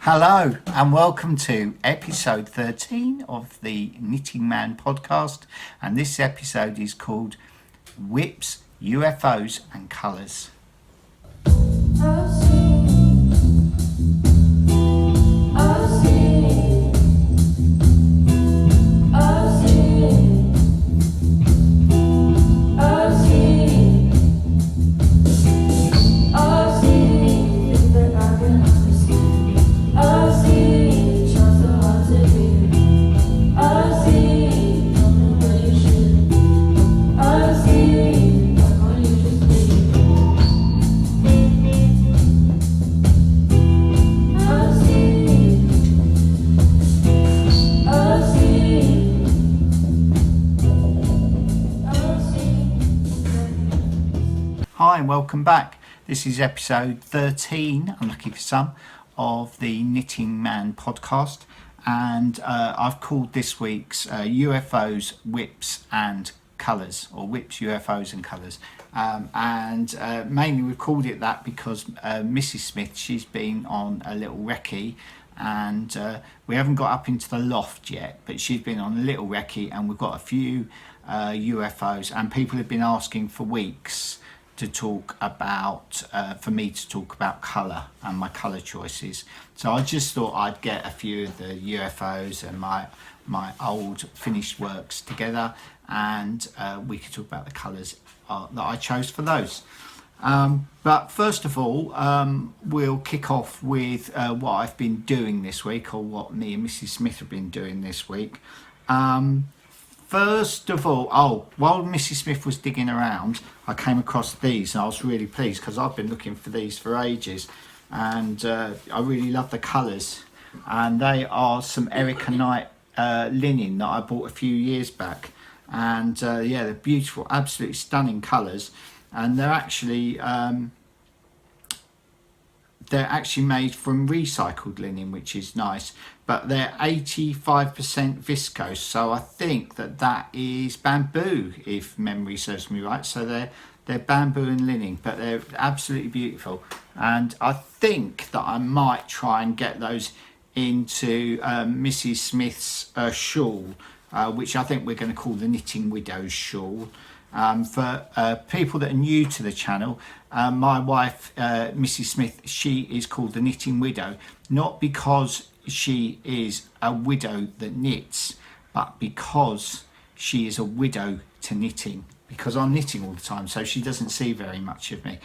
Hello and welcome to episode 13 of the Knitting Man podcast, and this episode is called WIPs, UFOs and Colours. Hi and welcome back. This is episode 13, unlucky for some, of the Knitting Man podcast, and I've called this week's UFOs, WIPs and Colours, or WIPs, UFOs and Colours. Mainly we've called it that because Mrs. Smith, she's been on a little recce, and we haven't got up into the loft yet, but she's been on a little recce, and we've got a few UFOs, and people have been asking for weeks to talk about, for me to talk about colour and my colour choices. So I just thought I'd get a few of the UFOs and my old finished works together, and we could talk about the colours that I chose for those. But first of all, we'll kick off with what I've been doing this week, or what me and Mrs. Smith have been doing this week. First of all, while Mrs. Smith was digging around, I came across these, and I was really pleased because I've been looking for these for ages, and I really love the colours. And they are some Erika linen that I bought a few years back, and yeah, they're beautiful, absolutely stunning colours, and they're actually made from recycled linen, which is nice, but they're 85% viscose, so I think that is bamboo, if memory serves me right. So they're bamboo and linen, but they're absolutely beautiful, and I think that I might try and get those into Mrs. Smith's shawl, which I think we're going to call the Knitting Widow's shawl. For people that are new to the channel, my wife, Mrs. Smith, she is called the Knitting Widow, not because she is a widow that knits, but because she is a widow to knitting, because I'm knitting all the time, so she doesn't see very much of me.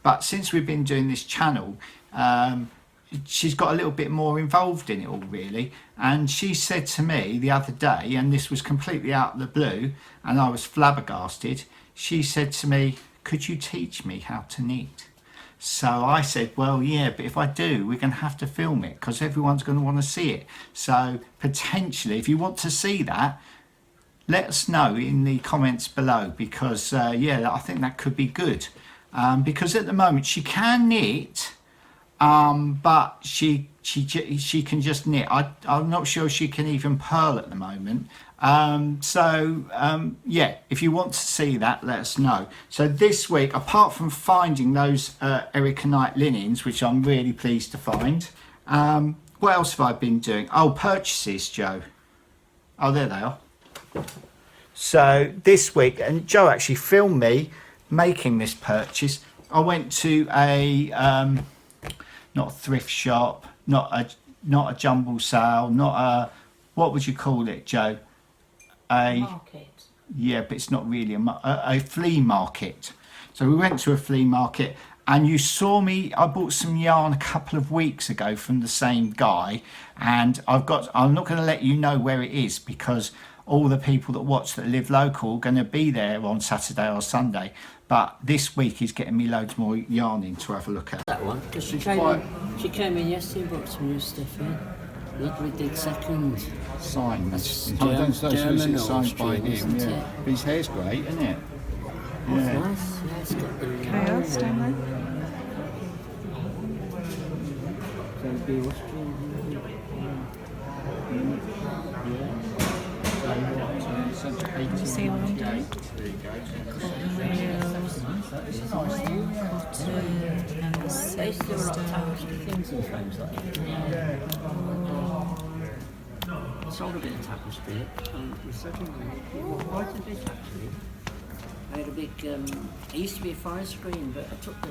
But since we've been doing this channel, she's got a little bit more involved in it all, really. And she said to me the other day, and this was completely out of the blue, and I was flabbergasted, she said to me, "Could you teach me how to knit?" So I said, well, yeah, but if I do, we're going to have to film it because everyone's going to want to see it. So potentially, if you want to see that, let us know in the comments below, because yeah, I think that could be good. Because at the moment she can knit, but she can just knit. I'm not sure she can even purl at the moment. Yeah, if you want to see that, let us know. So this week, apart from finding those Erika linens, which I'm really pleased to find, what else have I been doing? Oh, purchases, Joe. Oh, there they are. So this week, and Joe actually filmed me making this purchase. I went to a not a thrift shop, not a jumble sale, not a, what would you call it, Joe? A market. Yeah, but it's not really a flea market. So we went to a flea market, and you saw me, I bought some yarn a couple of weeks ago from the same guy, and I'm not going to let you know where it is, because all the people that watch that live local are going to be there on Saturday or Sunday. But this week he's getting me loads more yarn in to have a look at. That one, because she came in yesterday and brought some new stuff in. Lovely big second. Signed. That's German signed by him, isn't yeah. it? But his hair's great, isn't it? Yeah. Nice. Yeah, it's got the chaos down there. See what I'm doing? Cotton reels, cotton and the They still like stuff. tapestry things in frames like that. I sold a bit of tapestry and we sold quite a bit actually. I had a big, it used to be a fire screen, but I took the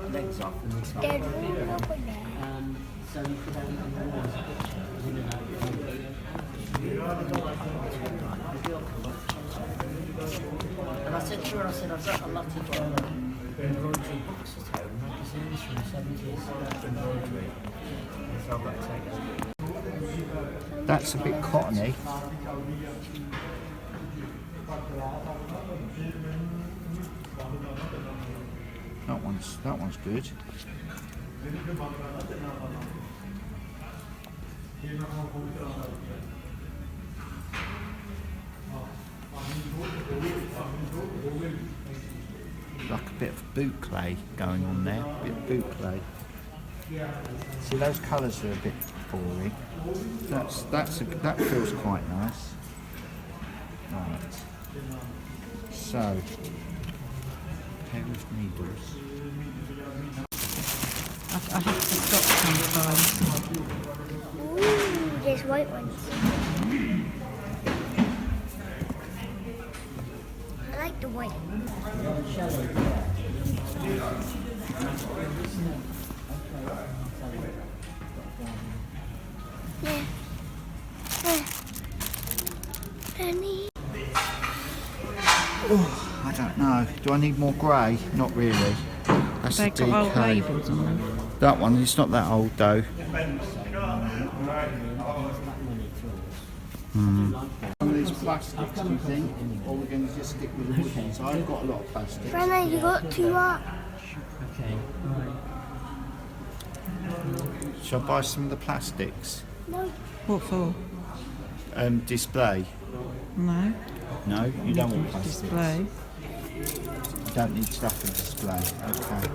legs off and it's not so you could have it on the walls. And I said to her, I've got a lot of embroidery books at home, magazines from the 70s, embroidery. So I've got to take them. That's a bit cottony. That one's good. Like a bit of boucle going on there, a bit of boucle. See, those colours are a bit boring. That feels quite nice. Right. So, pair of needles. I have to stop sometimes. Ooh, there's white ones. I like the white. Yeah. Penny. Oh, I don't know. Do I need more grey? Not really. That's They the got old DK. labels on them. That one, it's not that old though. Some of these plastics, do you think? Or we're going to just stick with the wood ones? I've got a lot of plastic. Brenna, you got too much. Okay, right. Shall I buy some of the plastics? No. What for? Display? No. No, you don't want plastics. Display. You don't need stuff for display. Okay.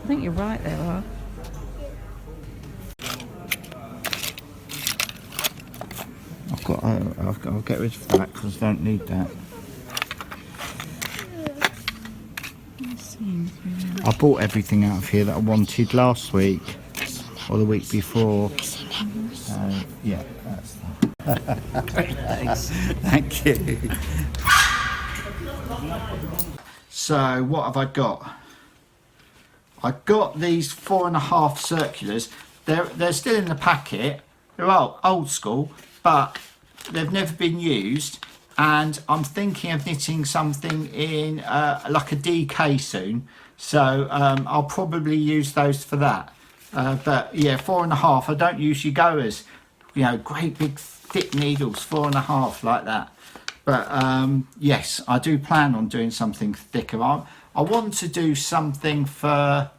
I think you're right there, are. I'll get rid of that because I don't need that. I bought everything out of here that I wanted last week or the week before. Yeah, that's that. Thanks. Thank you. So what have I got? I got these 4.5 circulars. They're still in the packet. They're old school, but they've never been used. And I'm thinking of knitting something in like a DK soon. So I'll probably use those for that. But yeah, 4.5. I don't usually go as, you know, great big thick needles, 4.5 like that. But yes, I do plan on doing something thicker. I want to do something for,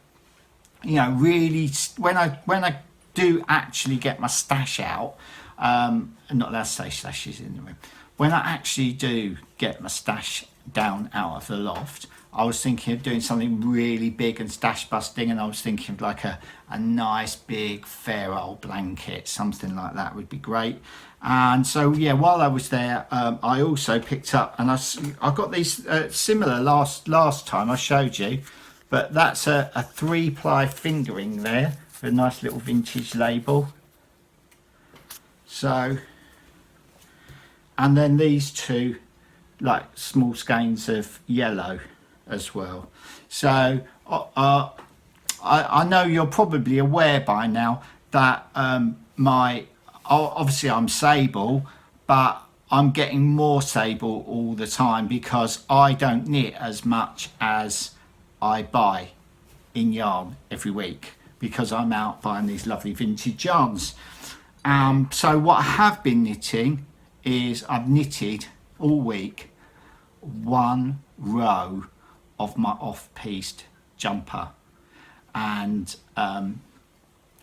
you know, really when I do actually get my stash out. I'm not allowed to say stashes in the room. When I actually do get my stash down out of the loft, I was thinking of doing something really big and stash busting, and I was thinking of like a nice big fairisle blanket, something like that would be great. And so yeah, while I was there, I also picked up, and I got these similar last time I showed you, but that's a 3-ply fingering there, with a nice little vintage label. So, and then these two like small skeins of yellow as well. So I know you're probably aware by now that obviously I'm sable, but I'm getting more sable all the time because I don't knit as much as I buy in yarn every week because I'm out buying these lovely vintage yarns. So what I have been knitting is I've knitted all week 1 row of my off-piste jumper, and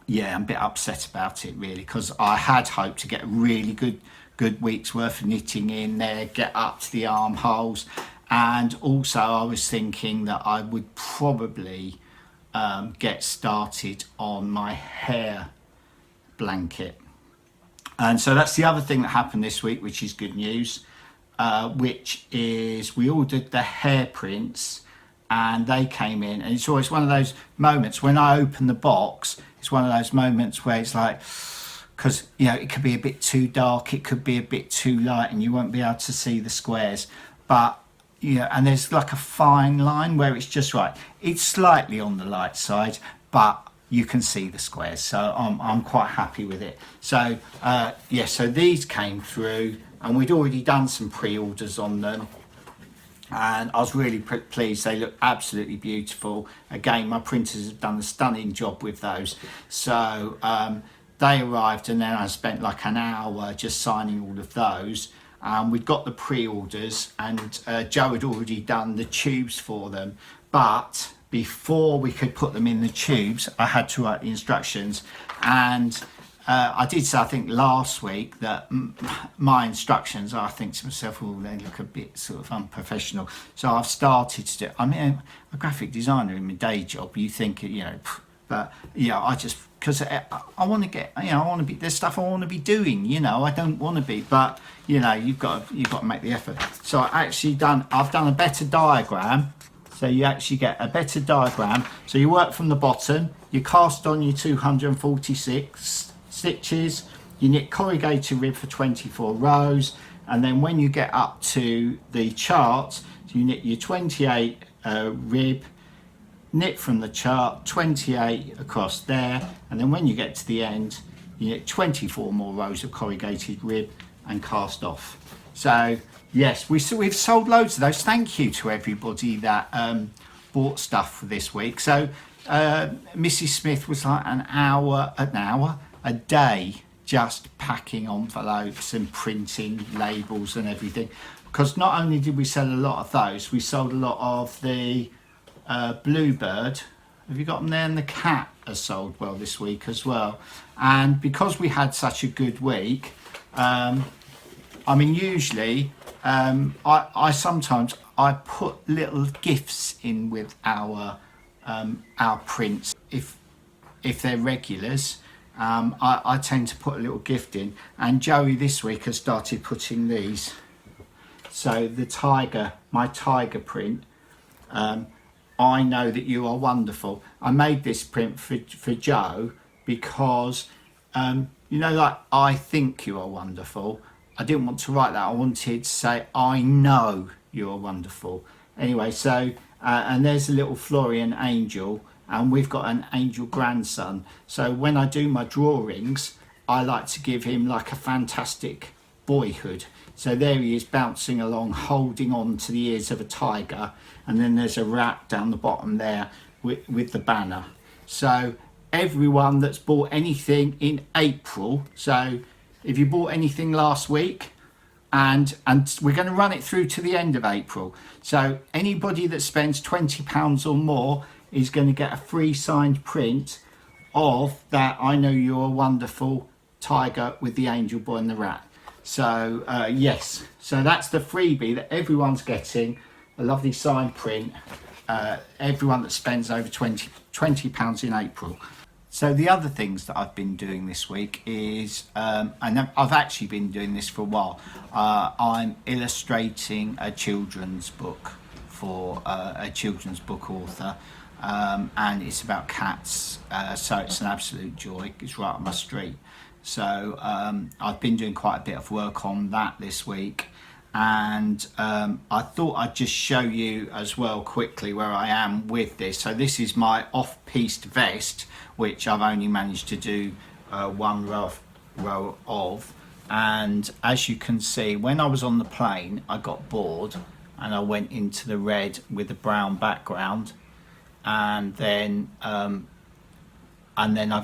yeah, I'm a bit upset about it really because I had hoped to get a really good week's worth of knitting in there, get up to the armholes, and also I was thinking that I would probably get started on my hair blanket. And so that's the other thing that happened this week, which is good news, which is we ordered the hair prints and they came in, and it's always one of those moments when I open the box, it's one of those moments where it's like, because it could be a bit too dark, it could be a bit too light, and you won't be able to see the squares, but and there's like a fine line where it's just right. It's slightly on the light side, but you can see the squares, so I'm quite happy with it. So so these came through, and we'd already done some pre-orders on them, and I was really pleased. They look absolutely beautiful. Again, my printers have done a stunning job with those. So they arrived, and then I spent like an hour just signing all of those. We'd got the pre-orders, and Joe had already done the tubes for them, but before we could put them in the tubes, I had to write the instructions. And I did say, I think last week, that my instructions, I think to myself, oh, they look a bit sort of unprofessional. So I've started to do, I mean, I'm a graphic designer in my day job, you think, but I just, because I want to get, I want to be, there's stuff I want to be doing, I don't want to be, but you've got to make the effort. So I've done a better diagram. So you actually get a better diagram. So you work from the bottom, you cast on your 246 stitches, you knit corrugated rib for 24 rows, and then when you get up to the chart, you knit your 28 rib, knit from the chart 28 across there, and then when you get to the end, you knit 24 more rows of corrugated rib and cast off. So yes, we've sold loads of those. Thank you to everybody that bought stuff for this week. So Mrs. Smith was like a day just packing envelopes and printing labels and everything, because not only did we sell a lot of those, we sold a lot of the bluebird. Have you got them there? And the cat has sold well this week as well. And because we had such a good week, usually I sometimes put little gifts in with our prints if they're regulars. I tend to put a little gift in, and Joey this week has started putting these. So my tiger print, I know that you are wonderful. I made this print for Joe because like I think you are wonderful. I didn't want to write that. I wanted to say, I know you are wonderful. Anyway, so, and there's a little Florian angel, and we've got an angel grandson. So when I do my drawings, I like to give him like a fantastic boyhood. So there he is bouncing along, holding on to the ears of a tiger. And then there's a rat down the bottom there with the banner. So everyone that's bought anything in April, so if you bought anything last week, and we're going to run it through to the end of April. So anybody that spends £20 or more is going to get a free signed print of that I Know You're Wonderful tiger with the angel boy and the rat. So yes, so that's the freebie that everyone's getting, a lovely signed print, everyone that spends over £20 in April. So the other things that I've been doing this week is, and I've actually been doing this for a while, I'm illustrating a children's book for a children's book author, and it's about cats, so it's an absolute joy. It's right up my street. So I've been doing quite a bit of work on that this week, and I thought I'd just show you as well quickly where I am with this. So this is my off-piste vest, which I've only managed to do one row of, and as you can see, when I was on the plane I got bored and I went into the red with the brown background, and then I've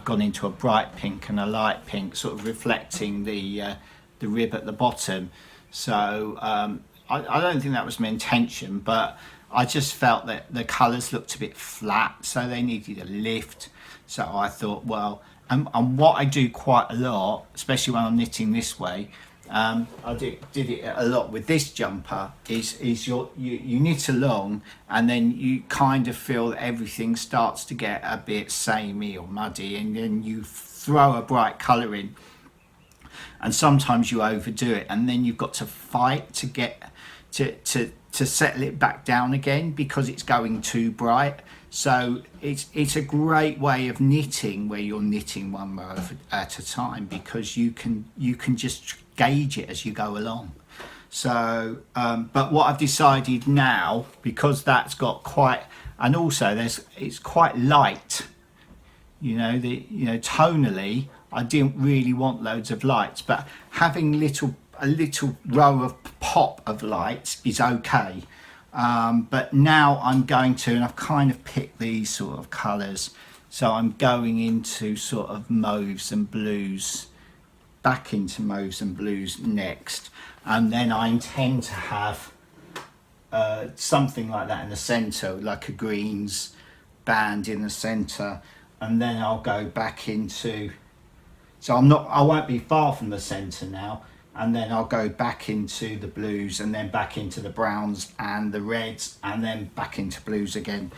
gone into a bright pink and a light pink, sort of reflecting the rib at the bottom. So I don't think that was my intention, but I just felt that the colours looked a bit flat, so they needed a lift. So I thought, well, and what I do quite a lot, especially when I'm knitting this way, I did it a lot with this jumper, is you knit along, and then you kind of feel that everything starts to get a bit samey or muddy, and then you throw a bright colour in. and sometimes you overdo it, and then you've got to fight to get to settle it back down again because it's going too bright. So it's a great way of knitting where you're knitting one row at a time, because you can just gauge it as you go along. So but what I've decided now, because that's got quite, and also it's quite light, tonally I didn't really want loads of lights, but having a little row of pop of lights is okay. But now I'm going to, and I've kind of picked these sort of colours, so I'm going into sort of mauves and blues, back into mauves and blues next, and then I intend to have something like that in the centre, like a greens band in the centre, and then I'll go back into, so I won't be far from the centre now, and then I'll go back into the blues, and then back into the browns and the reds, and then back into blues again.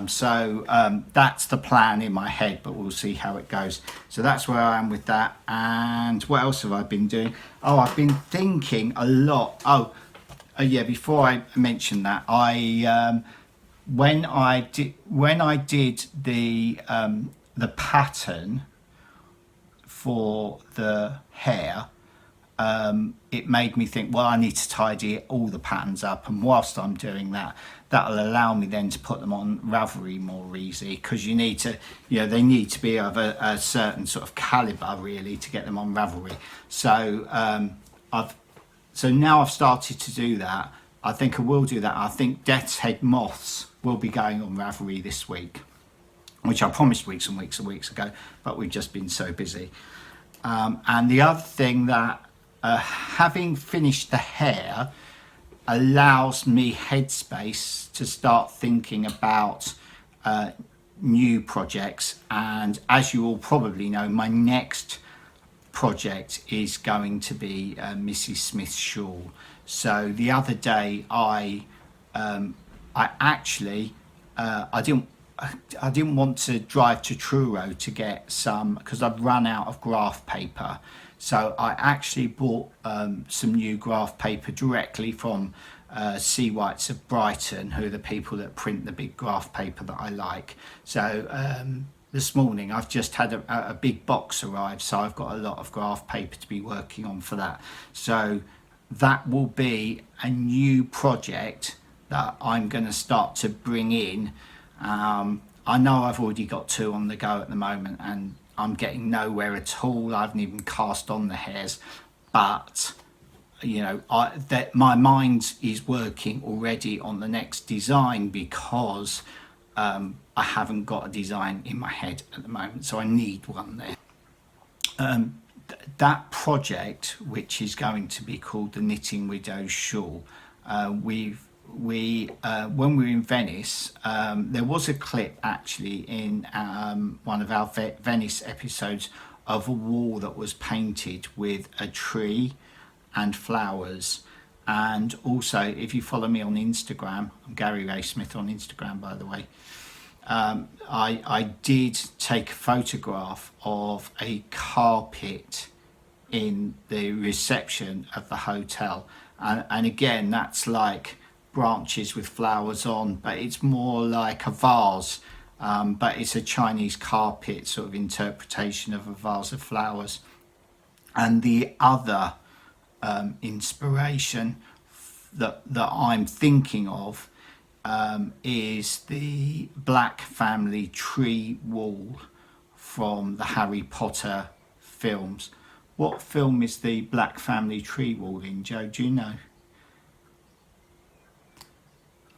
So that's the plan in my head, but we'll see how it goes. So that's where I am with that. And what else have I been doing? Oh, I've been thinking a lot. Yeah, before I mention that, when I did the pattern for the hair, it made me think, well, I need to tidy all the patterns up, and whilst I'm doing that, that'll allow me then to put them on Ravelry more easy, because you need to, they need to be of a certain sort of caliber really to get them on Ravelry. So now I've started to do that. I think I will do that. I think Death's Head Moths will be going on Ravelry this week, which I promised weeks and weeks and weeks ago, but we've just been so busy. And the other thing that having finished the hair allows me headspace to start thinking about new projects. And as you all probably know, my next project is going to be Mrs. Smith's shawl. So the other day I didn't want to drive to Truro to get some, because I've run out of graph paper. So I actually bought some new graph paper directly from Sea Whites of Brighton, who are the people that print the big graph paper that I like. So this morning I've just had a big box arrive, so I've got a lot of graph paper to be working on for that. So that will be a new project that I'm going to start to bring in. I know I've already got 2 on the go at the moment, and I'm getting nowhere at all. I haven't even cast on the hairs, but that my mind is working already on the next design, because I haven't got a design in my head at the moment, so I need one there. That project, which is going to be called the Knitting Widow's Shawl, when we were in Venice, there was a clip actually in one of our Venice episodes of a wall that was painted with a tree and flowers. And also, if you follow me on Instagram, I'm Gary Ray Smith on Instagram, by the way, I did take a photograph of a carpet in the reception of the hotel, and again, that's like branches with flowers on, but it's more like a vase, but it's a Chinese carpet sort of interpretation of a vase of flowers. And the other inspiration that I'm thinking of is the Black Family tree wall from the Harry Potter films. What film is the Black Family tree wall in, Joe? Do you know?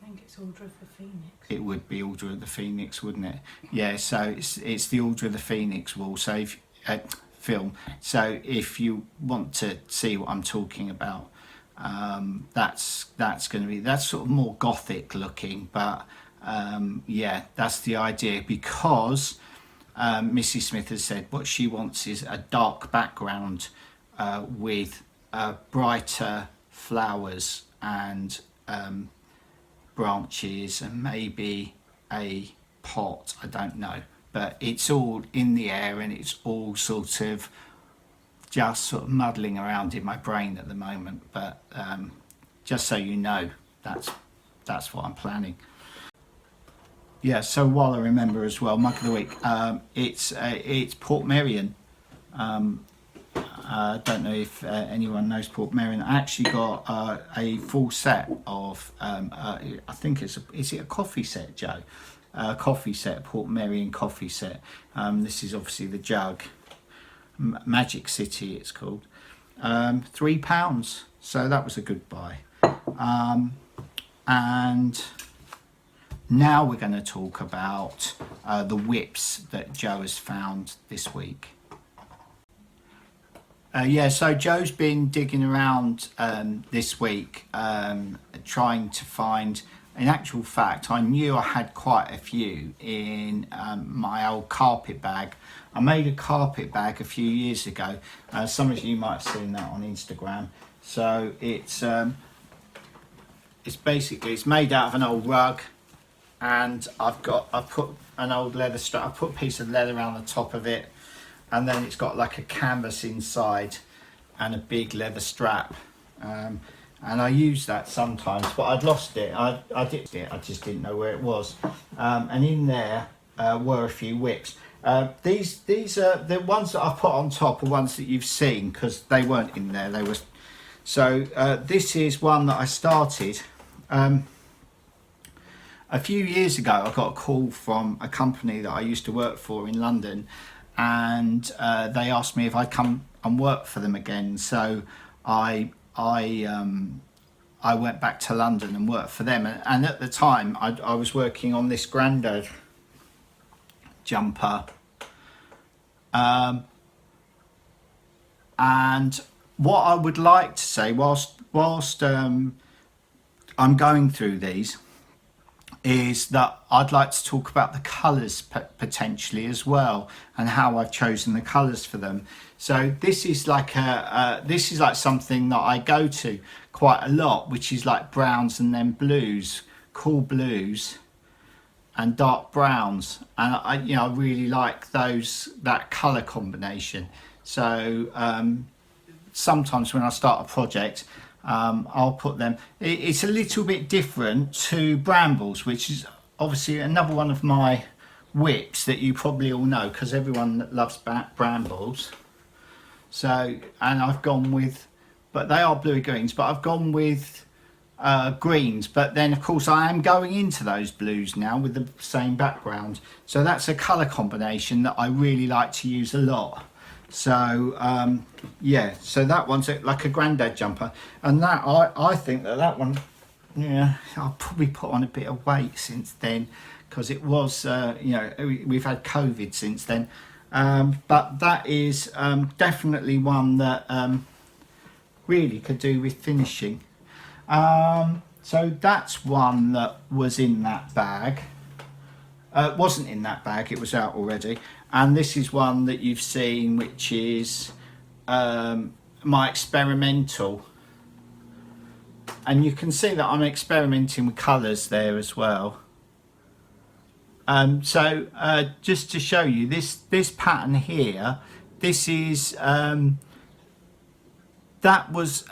I think it's Order of the Phoenix. It would be Order of the Phoenix, wouldn't it? Yeah, so it's the Order of the Phoenix wall. So if film. So if you want to see what I'm talking about, that's going to be, that's sort of more gothic looking, but yeah, that's the idea, because Mrs. Smith has said what she wants is a dark background with brighter flowers and branches and maybe a pot, I don't know, but it's all in the air and it's all sort of just sort of muddling around in my brain at the moment, but just so you know, that's what I'm planning. Yeah, so while I remember as well, mug of the week, it's Portmeirion. I don't know if anyone knows Portmeirion. I actually got a full set of, I think is it a coffee set, Joe? Coffee set, Portmeirion coffee set. This is obviously the jug, Magic City it's called. £3, so that was a good buy. And now we're going to talk about the WIPs that Joe has found this week. Yeah, so Joe's been digging around this week trying to find, in actual fact, I knew I had quite a few in my old carpet bag. I made a carpet bag a few years ago. Some of you might have seen that on Instagram. So it's basically, it's made out of an old rug, and I've put an old leather strap, I put a piece of leather around the top of it, and then it's got like a canvas inside and a big leather strap, and I use that sometimes, but I'd lost it. I just didn't know where it was, and in there were a few WIPs. These are the ones that I put on top, are ones that you've seen because they weren't in there. They were so. This is one that I started a few years ago. I got a call from a company that I used to work for in London, and they asked me if I'd come and work for them again. So I went back to London and worked for them. And at the time, I was working on this Grandad jumper. And what I would like to say, whilst I'm going through these, is that I'd like to talk about the colours potentially as well, and how I've chosen the colours for them. So this is like something that I go to quite a lot, which is like browns and then blues, cool blues and dark browns, and I really like that colour combination. So sometimes when I start a project, I'll put them. It's a little bit different to brambles, which is obviously another one of my WIPs that you probably all know, because everyone loves brambles. So, and I've gone with, but they are bluey greens, but I've gone with greens. But then of course I am going into those blues now with the same background. So that's a colour combination that I really like to use a lot. So yeah, so that one's like a Grandad jumper, and that I think that one, yeah, I'll probably put on a bit of weight since then, because it was we've had COVID since then, but that is definitely one that really could do with finishing. So that's one that was in that bag. Wasn't in that bag, it was out already. And this is one that you've seen, which is my experimental. And you can see that I'm experimenting with colours there as well. So just to show you, this pattern here, this is, that was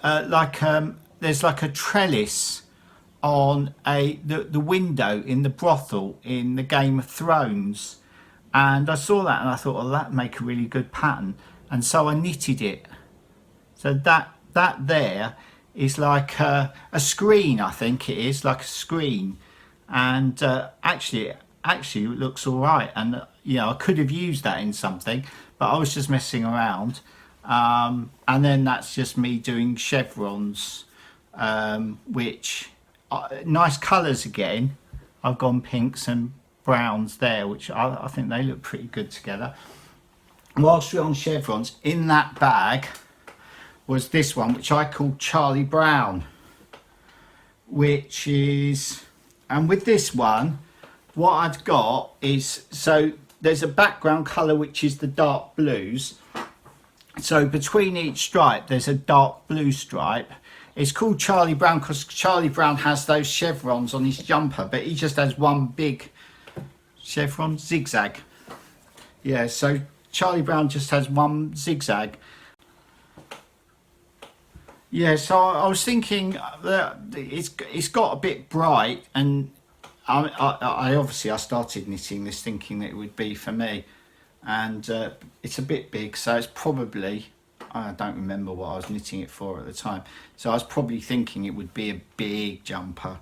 there's like a trellis on the window in the brothel in the Game of Thrones. And I saw that and I thought, well, that'd make a really good pattern. And so I knitted it. So that there is like a screen, I think it is, like a screen. And actually it looks all right. And, I could have used that in something, but I was just messing around. And then that's just me doing chevrons, which, nice colours again. I've gone pinks and browns there, which I think they look pretty good together. Whilst we're on chevrons, in that bag was this one, which I call Charlie Brown, which is, and with this one, what I've got is, so there's a background colour which is the dark blues. So between each stripe there's a dark blue stripe. It's called Charlie Brown because Charlie Brown has those chevrons on his jumper, but he just has one big chevron zigzag. Yeah, so Charlie Brown just has one zigzag. Yeah, so I was thinking that it's got a bit bright, and I obviously I started knitting this thinking that it would be for me, and it's a bit big, so it's probably, I don't remember what I was knitting it for at the time, so I was probably thinking it would be a big jumper,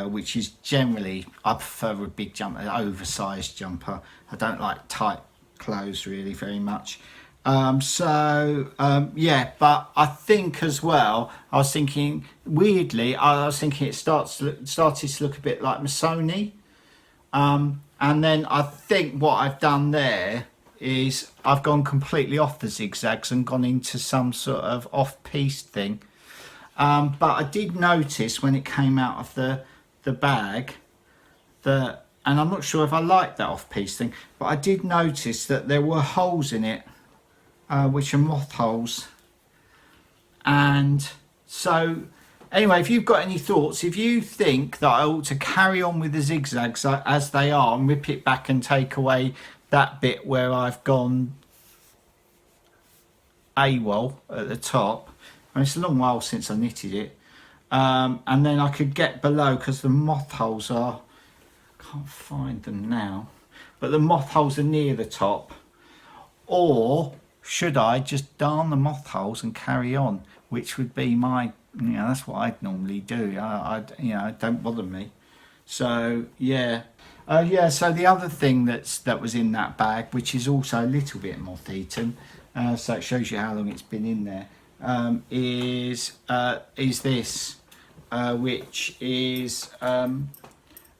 which is generally, I prefer a big jumper, an oversized jumper. I don't like tight clothes really very much. Yeah, but I think as well, I was thinking, weirdly, I was thinking it started to look a bit like Missoni. And then I think what I've done there is I've gone completely off the zigzags and gone into some sort of off-piste thing. But I did notice when it came out of the bag that, and I'm not sure if I like that off-piste thing, but I did notice that there were holes in it, which are moth holes. And so anyway, if you've got any thoughts, if you think that I ought to carry on with the zigzags as they are and rip it back and take away that bit where I've gone AWOL at the top, and it's a long while since I knitted it, and then I could get below, because the moth holes are, can't find them now, but the moth holes are near the top. Or should I just darn the moth holes and carry on, which would be my, that's what I'd normally do. It don't bother me. So yeah, so the other thing that was in that bag, which is also a little bit moth eaten, so it shows you how long it's been in there, is this, which is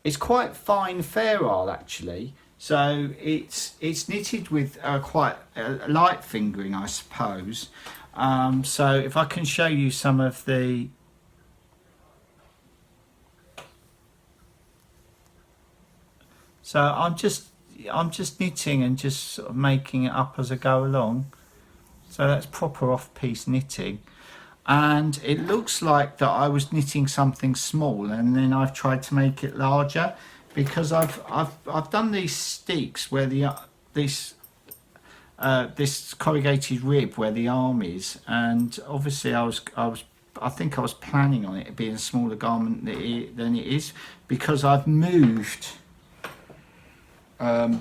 it's quite fine fairisle actually. So it's knitted with quite a light fingering, I suppose. So if I can show you some of the, so I'm just knitting and just sort of making it up as I go along. So that's proper off-piste knitting, and it looks like that I was knitting something small, and then I've tried to make it larger, because I've done these steeks where this corrugated rib where the arm is, and obviously I think I was planning on it being a smaller garment than it is, because I've moved the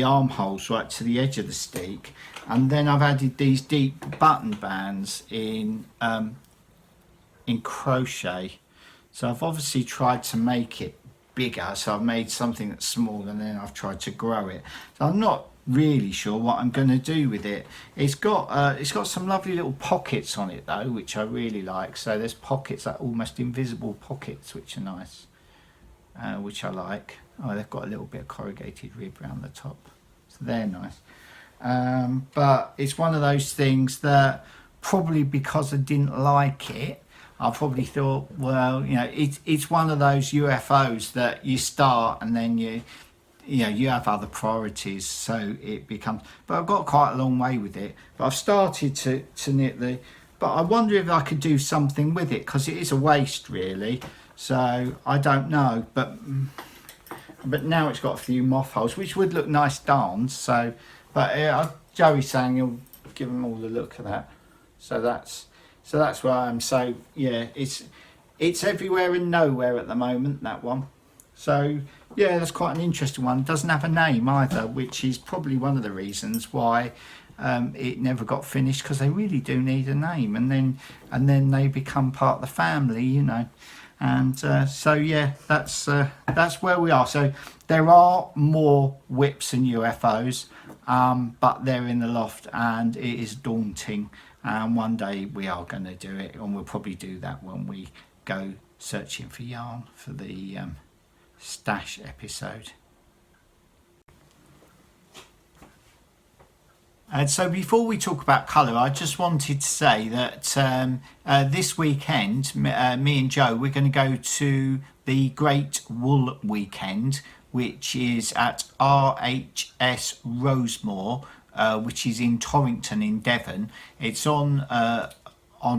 armholes right to the edge of the steek, and then I've added these deep button bands in crochet. So I've obviously tried to make it bigger, so I've made something that's small and then I've tried to grow it. So I'm not really sure what I'm going to do with it. It's got some lovely little pockets on it though, which I really like. So there's pockets, like almost invisible pockets, which are nice, which I like. Oh, they've got a little bit of corrugated rib around the top, so they're nice. But it's one of those things that probably because I didn't like it, I probably thought, well, it's one of those UFOs that you start and then you have other priorities, so it becomes. But I've got quite a long way with it. But I've started to knit but I wonder if I could do something with it, because it is a waste really. So I don't know, but now it's got a few moth holes, which would look nice darns. So, but Joey's saying he'll give them all a look at that. So that's where I am. So yeah, it's everywhere and nowhere at the moment, that one. So yeah, that's quite an interesting one. It doesn't have a name either, which is probably one of the reasons why it never got finished, because they really do need a name, and then they become part of the family, And so yeah, that's where we are. So there are more WIPs and UFOs, but they're in the loft, and it is daunting. And one day we are going to do it, and we'll probably do that when we go searching for yarn for the stash episode. And so before we talk about colour, I just wanted to say that this weekend, me and Joe, we're going to go to the Great Wool Weekend, which is at RHS Rosemore, which is in Torrington in Devon. It's on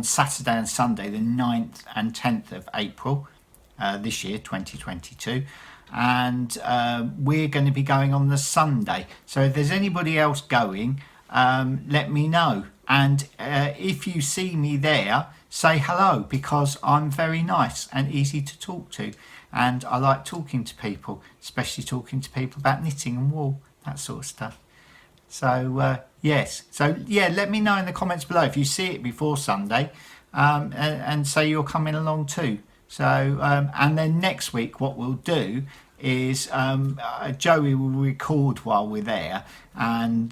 Saturday and Sunday, the 9th and 10th of April this year, 2022. And we're going to be going on the Sunday. So if there's anybody else going, let me know. And if you see me there, say hello, because I'm very nice and easy to talk to. And I like talking to people, especially talking to people about knitting and wool, that sort of stuff. So, yes. So, yeah, let me know in the comments below if you see it before Sunday, and say you're coming along too. So, and then next week what we'll do is Joey will record while we're there, and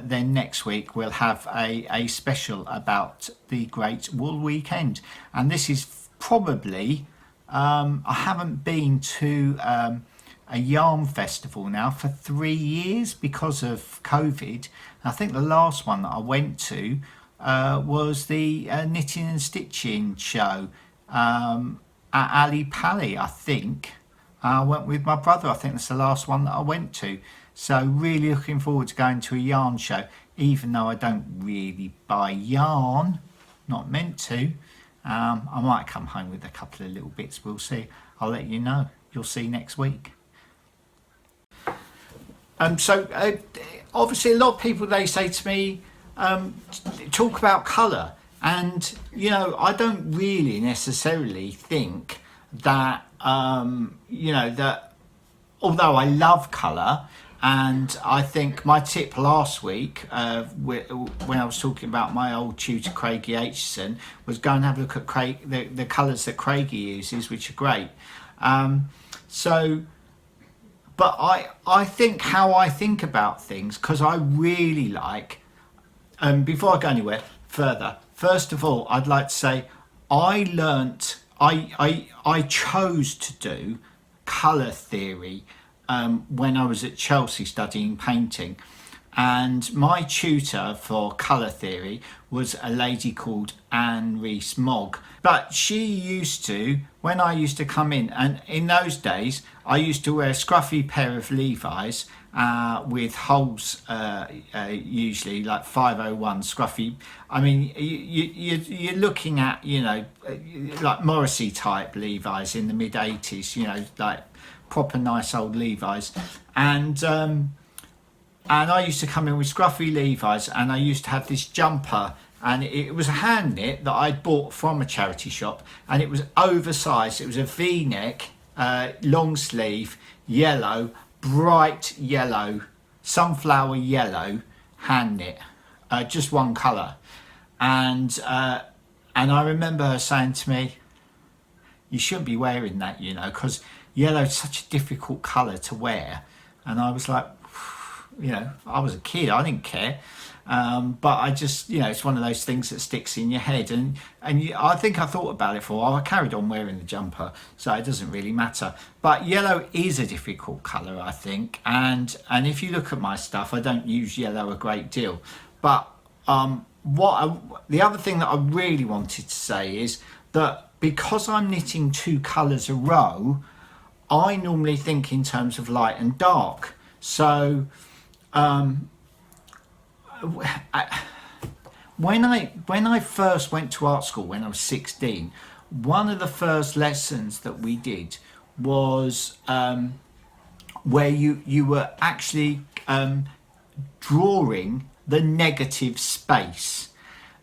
then next week we'll have a special about the Great Wool Weekend. And this is probably, I haven't been to a yarn festival now for 3 years because of COVID. I think the last one that I went to was the knitting and stitching show at Ali Pali, I think. I went with my brother. I think that's the last one that I went to. So really looking forward to going to a yarn show, even though I don't really buy yarn, not meant to. I might come home with a couple of little bits, we'll see. I'll let you know. You'll see next week. So obviously a lot of people, they say to me, talk about colour, and you know, I don't really necessarily think that you know, that although I love colour, and I think my tip last week when I was talking about my old tutor Craigie Aitchison was go and have a look at the colours that Craigie uses, which are great. But I think how I think about things, because I really like, before I go anywhere further, first of all, I'd like to say I chose to do colour theory when I was at Chelsea studying painting. And my tutor for colour theory was a lady called Anne Rees-Mogg. But she used to, when I used to come in, and in those days, I used to wear a scruffy pair of Levi's with holes, usually like 501 scruffy. I mean, you're looking at, you know, like Morrissey type Levi's in the mid 80s, you know, like proper nice old Levi's. And I used to come in with scruffy Levi's, and I used to have this jumper, and it was a hand knit that I'd bought from a charity shop, and it was oversized. It was a V-neck, long sleeve, yellow, bright yellow, sunflower yellow hand knit, just one colour. And I remember her saying to me, you shouldn't be wearing that, you know, because yellow's such a difficult colour to wear. And I was like, you know, I was a kid, I didn't care, but I just, you know, it's one of those things that sticks in your head, and I think I thought about it for a while. I carried on wearing the jumper, so it doesn't really matter. But yellow is a difficult colour, I think, and if you look at my stuff, I don't use yellow a great deal. But the other thing that I really wanted to say is that because I'm knitting 2 colours a row, I normally think in terms of light and dark. So when I first went to art school when I was 16, one of the first lessons that we did was where you were actually drawing the negative space,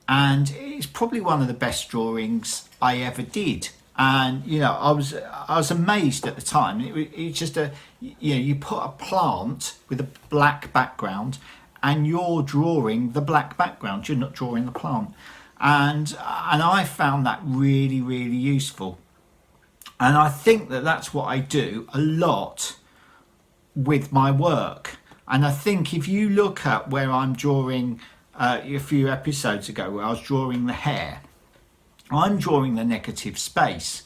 and it's probably one of the best drawings I ever did. And you know, I was amazed at the time. It's just you know, you put a plant with a black background, and you're drawing the black background. You're not drawing the plant, and I found that really, really useful. And I think that that's what I do a lot with my work. And I think if you look at where I'm drawing, a few episodes ago where I was drawing the hair, I'm drawing the negative space.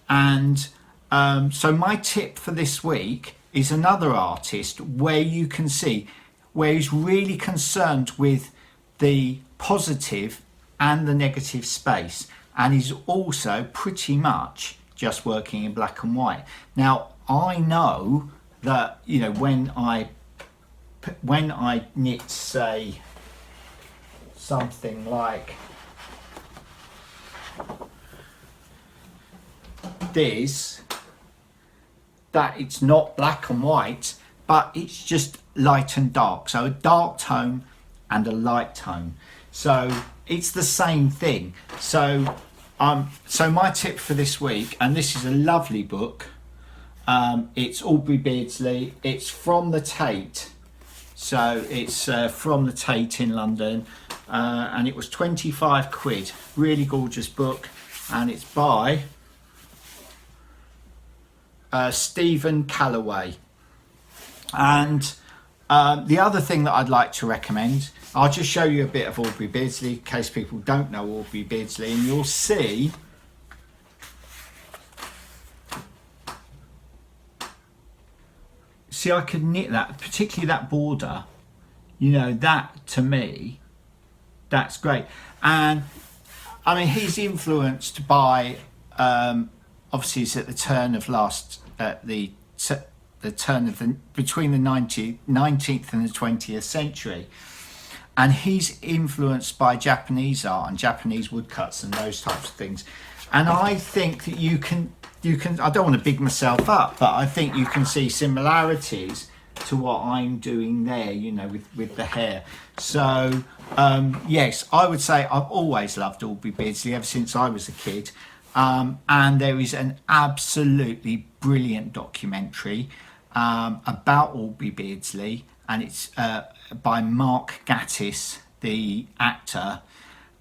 And so my tip for this week is another artist where you can see where he's really concerned with the positive and the negative space, and he's also pretty much just working in black and white. Now I know that, you know, when I knit, say, something like this, that it's not black and white, but it's just light and dark. So a dark tone and a light tone. So it's the same thing. So my tip for this week, and this is a lovely book, it's Aubrey Beardsley, it's from the Tate. So it's from the Tate in London, and it was 25 quid. Really gorgeous book, and it's by Stephen Calloway. And the other thing that I'd like to recommend, I'll just show you a bit of Aubrey Beardsley in case people don't know Aubrey Beardsley, and you'll see I could knit that, particularly that border, you know, that to me, that's great. And I mean, he's influenced by, obviously it's at the turn of between the 19th and the 20th century. And he's influenced by Japanese art and Japanese woodcuts and those types of things. And I think that you can, I don't want to big myself up, but I think you can see similarities to what I'm doing there, you know, with the hair. So, yes, I would say I've always loved Aubrey Beardsley ever since I was a kid. And there is an absolutely brilliant documentary about Aubrey Beardsley, and it's by Mark Gatiss, the actor.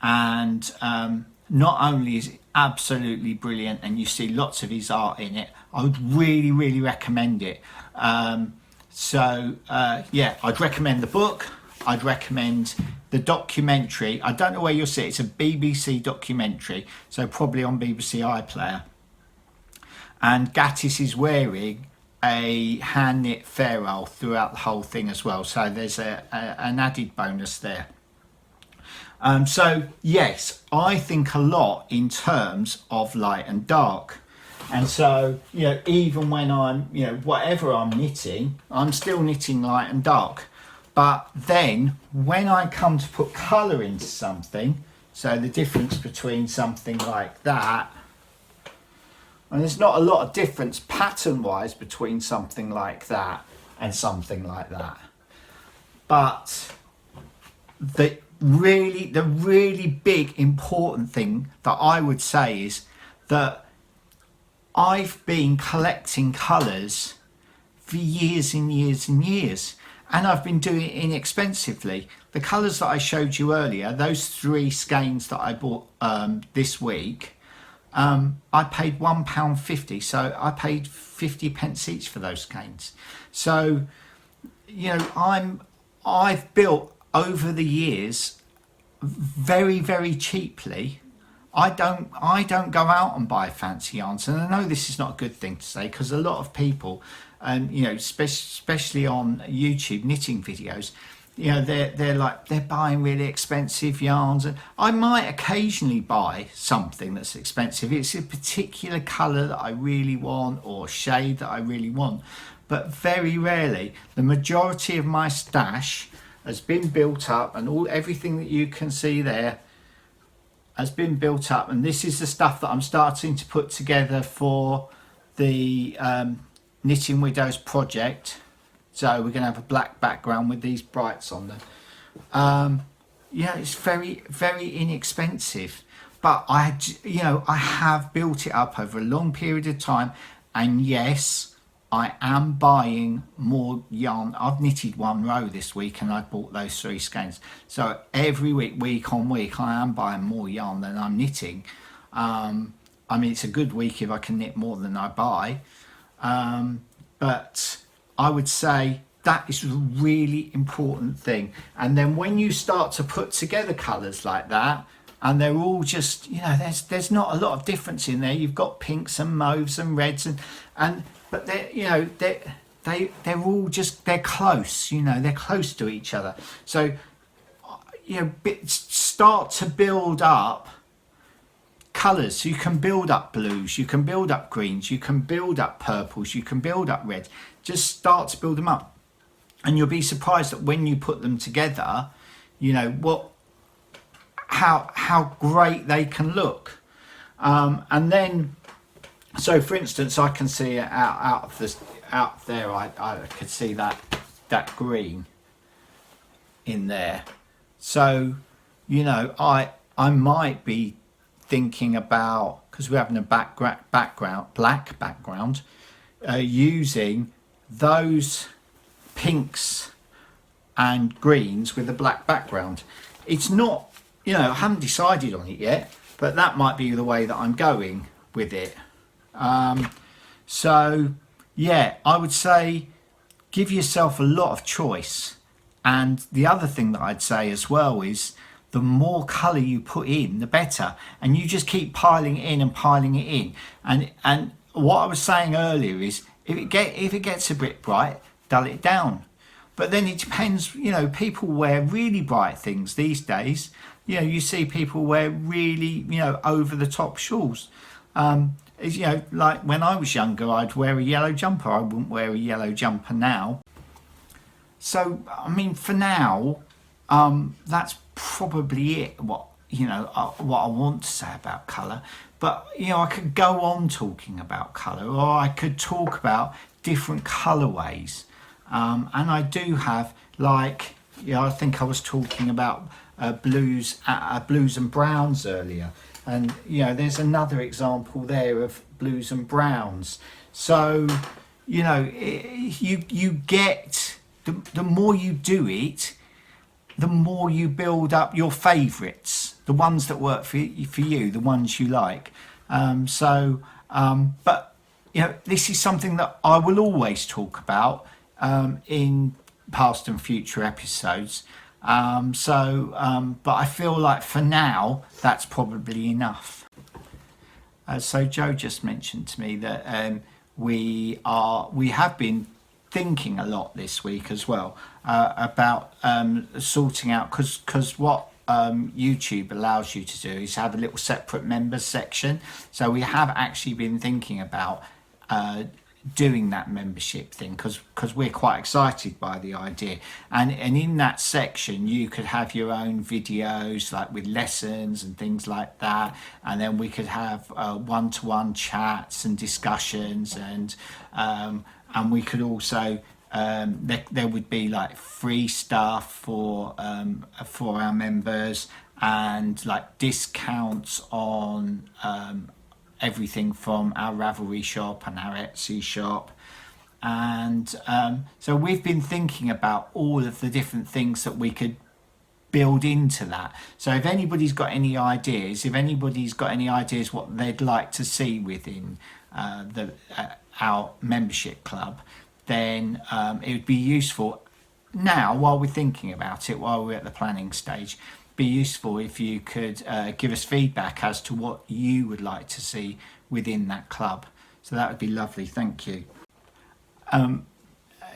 And not only is it absolutely brilliant and you see lots of his art in it, I would really, really recommend it. Yeah, I'd recommend the book. I'd recommend the documentary. I don't know where you'll see it. It's a BBC documentary, so probably on BBC iPlayer. And Gatiss is wearing a hand knit fairisle throughout the whole thing as well, so there's an added bonus there. So yes, I think a lot in terms of light and dark. And so, you know, even when I'm, you know, whatever I'm knitting, I'm still knitting light and dark. But then when I come to put colour into something, so the difference between something like that, and there's not a lot of difference pattern wise between something like that and something like that. But the really big important thing that I would say is that I've been collecting colours for years and years and years, and I've been doing it inexpensively. The colours that I showed you earlier, those 3 skeins that I bought this week, I paid £1.50, so I paid 50 pence each for those skeins. So, you know, I've built over the years very, very cheaply. I don't go out and buy fancy yarns, and I know this is not a good thing to say because a lot of people, you know, especially on YouTube knitting videos, you know, they're buying really expensive yarns, and I might occasionally buy something that's expensive. It's a particular colour that I really want or shade that I really want, but very rarely. The majority of my stash has been built up, and everything that you can see there has been built up, and this is the stuff that I'm starting to put together for the Knitting Widows project. So we're going to have a black background with these brights on them. Yeah, it's very, very inexpensive, but I have built it up over a long period of time, and yes, I am buying more yarn. I've knitted 1 row this week and I bought those 3 skeins. So every week on week, I am buying more yarn than I'm knitting. I mean, it's a good week if I can knit more than I buy. But I would say that is a really important thing. And then when you start to put together colours like that, and they're all just, you know, there's not a lot of difference in there. You've got pinks and mauves and reds but they're, you know, they're all just, they're close, you know, they're close to each other. So, you know, start to build up colours. So you can build up blues, you can build up greens, you can build up purples, you can build up reds. Just start to build them up, and you'll be surprised that when you put them together, you know how great they can look. And then, so for instance, I can see out there, I could see that green in there, So, you know, I might be thinking about, because we're having a black background, using those pinks and greens with a black background. It's not, you know, I haven't decided on it yet, but that might be the way that I'm going with it. So yeah, I would say give yourself a lot of choice. And the other thing that I'd say as well is the more colour you put in, the better. And you just keep piling it in and piling it in. And what I was saying earlier is if it gets a bit bright, dull it down. But then it depends, you know, people wear really bright things these days. You know, you see people wear really, you know, over the top shawls. You know, like when I was younger, I'd wear a yellow jumper. I wouldn't wear a yellow jumper now. So, I mean, for now, that's probably it, what I want to say about colour. But, you know, I could go on talking about colour, or I could talk about different colourways. And I do have, like, you know, I think I was talking about blues and browns earlier. And, you know, there's another example there of blues and browns. So, you know, you get, the more you do it, the more you build up your favourites, the ones that work for you, the ones you like. But, you know, this is something that I will always talk about in past and future episodes. But I feel like for now, that's probably enough. So Joe just mentioned to me that we have been thinking a lot this week as well about sorting out, because what YouTube allows you to do is have a little separate members section. So we have actually been thinking about doing that membership thing, because we're quite excited by the idea, and in that section you could have your own videos, like with lessons and things like that, and then we could have one-to-one chats and discussions, and we could also there would be like free stuff for our members, and like discounts on everything from our Ravelry shop and our Etsy shop. And so we've been thinking about all of the different things that we could build into that. So if anybody's got any ideas, what they'd like to see within our membership club, then it would be useful now, while we're thinking about it, while we're at the planning stage, be useful if you could give us feedback as to what you would like to see within that club. So that would be lovely, thank you.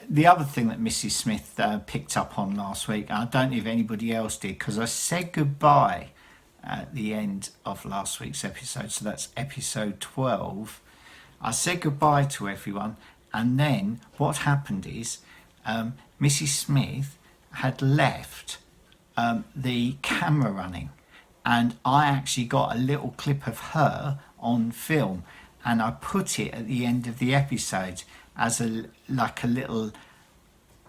The other thing that Mrs. Smith picked up on last week, I don't know if anybody else did, because I said goodbye at the end of last week's episode, so that's episode 12. I said goodbye to everyone, and then what happened is Mrs. Smith had left the camera running, and I actually got a little clip of her on film, and I put it at the end of the episode as a little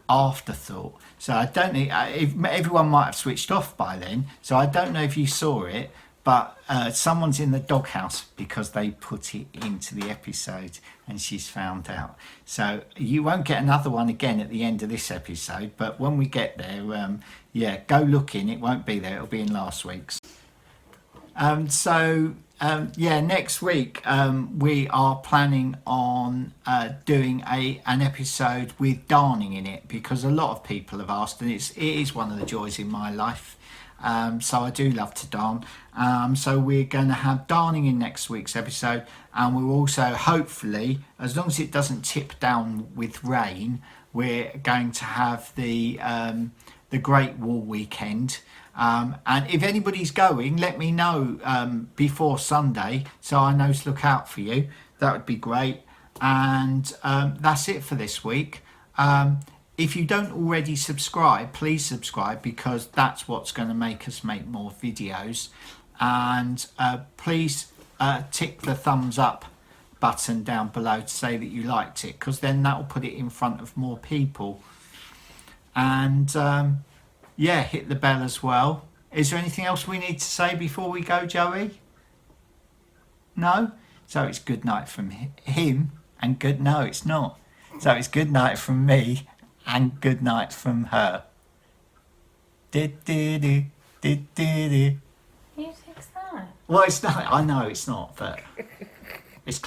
afterthought. So I don't know if everyone might have switched off by then, so I don't know if you saw it, but someone's in the doghouse because they put it into the episode and she's found out. So you won't get another one again at the end of this episode, but when we get there, yeah, go looking. It won't be there, it'll be in last week's. Yeah, next week we are planning on doing an episode with darning in it, because a lot of people have asked, and it is one of the joys in my life. So I do love to darn. So we're going to have darning in next week's episode, and we'll also, hopefully, as long as it doesn't tip down with rain, we're going to have the Great Wall Weekend. And if anybody's going, let me know before Sunday, so I know to look out for you. That would be great. And that's it for this week. If you don't already subscribe, please subscribe, because that's what's going to make us make more videos. And please tick the thumbs up button down below to say that you liked it, because then that will put it in front of more people. And Yeah, hit the bell as well. Is there anything else we need to say before we go, Joey? No? So it's good night from him and good... No, it's not. So it's good night from me and good night from her. Do-do-do, do-do-do. Who thinks that? Well, it's not. I know it's not, but it's...